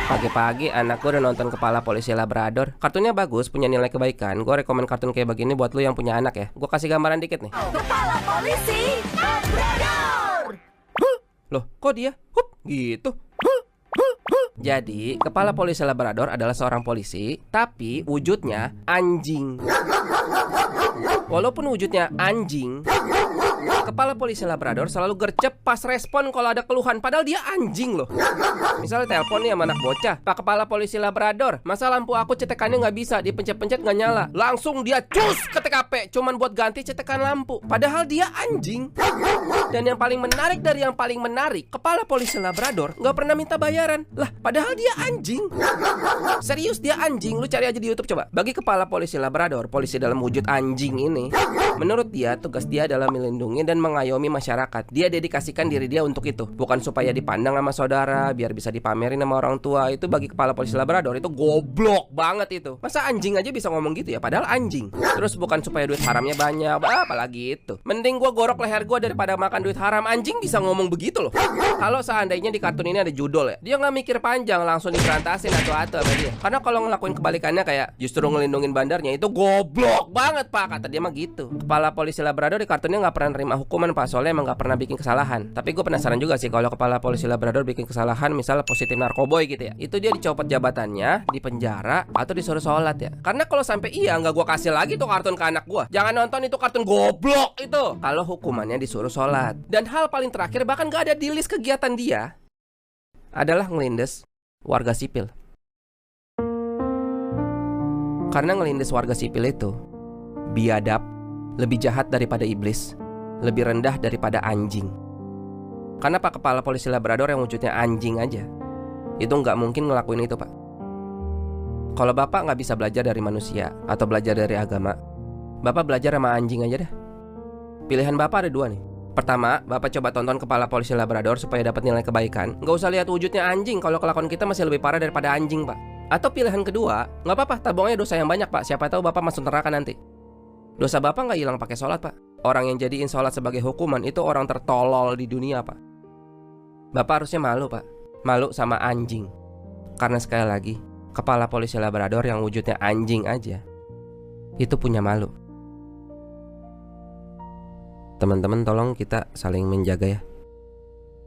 Pagi-pagi anak gue udah nonton Kepala Polisi Labrador. Kartunnya bagus, punya nilai kebaikan. Gue rekomen kartun kayak begini buat lu yang punya anak ya. Gue kasih gambaran dikit nih. Kepala Polisi Labrador. Loh, kok dia? Hup, gitu. Jadi, Kepala Polisi Labrador adalah seorang polisi, tapi wujudnya anjing. Walaupun wujudnya anjing, Kepala Polisi Labrador selalu gercep pas respon kalau ada keluhan. Padahal dia anjing loh. Misalnya telepon nih sama anak bocah, "Pak Kepala Polisi Labrador, masa lampu aku cetekannya nggak bisa, dipencet-pencet nggak nyala." Langsung dia cus ke TKP, cuman buat ganti cetekan lampu. Padahal dia anjing. Dan yang paling menarik dari yang paling menarik, Kepala Polisi Labrador nggak pernah minta bayaran. Lah, padahal dia anjing. Serius, dia anjing. Lu cari aja di YouTube coba. Bagi Kepala Polisi Labrador, polisi dalam wujud anjing ini, menurut dia, tugas dia adalah melindungi dan mengayomi masyarakat. Dia dedikasikan diri dia untuk itu. Bukan supaya dipandang sama saudara, biar bisa dipamerin sama orang tua. Itu bagi Kepala Polisi Labrador itu goblok banget itu. Masa anjing aja bisa ngomong gitu ya, padahal anjing. Terus bukan supaya duit haramnya banyak, apalagi itu. Mending gua gorok leher gua daripada makan duit haram. Anjing bisa ngomong begitu loh. Kalau seandainya di kartun ini ada judul ya, dia nggak mikir panjang, langsung diberantasin atau sama dia. Karena kalau ngelakuin kebalikannya kayak justru ngelindungin bandarnya, itu goblok banget pak, kata dia mah gitu. Kepala Polisi Labrador di kartunnya nggak pernah nerima hukuman pak, soalnya emang nggak pernah bikin kesalahan. Tapi gue penasaran juga sih kalau Kepala Polisi Labrador bikin kesalahan, misal positif narkoboy gitu ya, itu dia dicopot jabatannya, dipenjara, atau disuruh sholat ya. Karena kalau sampai iya, nggak gue kasih lagi tuh kartun ke anak gue. Jangan nonton itu kartun goblok itu. Kalau hukumannya disuruh sholat. Dan hal paling terakhir, bahkan nggak ada di list kegiatan dia, adalah ngelindes warga sipil. Karena ngelindes warga sipil itu biadab, lebih jahat daripada iblis, lebih rendah daripada anjing. Karena Pak Kepala Polisi Labrador yang wujudnya anjing aja, itu nggak mungkin ngelakuin itu pak. Kalau bapak nggak bisa belajar dari manusia atau belajar dari agama, bapak belajar sama anjing aja dah. Pilihan bapak ada dua nih. Pertama, bapak coba tonton Kepala Polisi Labrador supaya dapat nilai kebaikan. Nggak usah lihat wujudnya anjing, kalau kelakuan kita masih lebih parah daripada anjing pak. Atau pilihan kedua, nggak apa-apa, tabungnya dosa yang banyak pak. Siapa tahu bapak masuk neraka nanti. Dosa bapak nggak hilang pakai sholat pak. Orang yang jadiin sholat sebagai hukuman itu orang tertolol di dunia pak. Bapak harusnya malu pak. Malu sama anjing. Karena sekali lagi, Kepala Polisi Labrador yang wujudnya anjing aja, itu punya malu. Teman-teman tolong kita saling menjaga ya.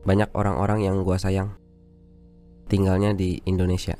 Banyak orang-orang yang gua sayang tinggalnya di Indonesia.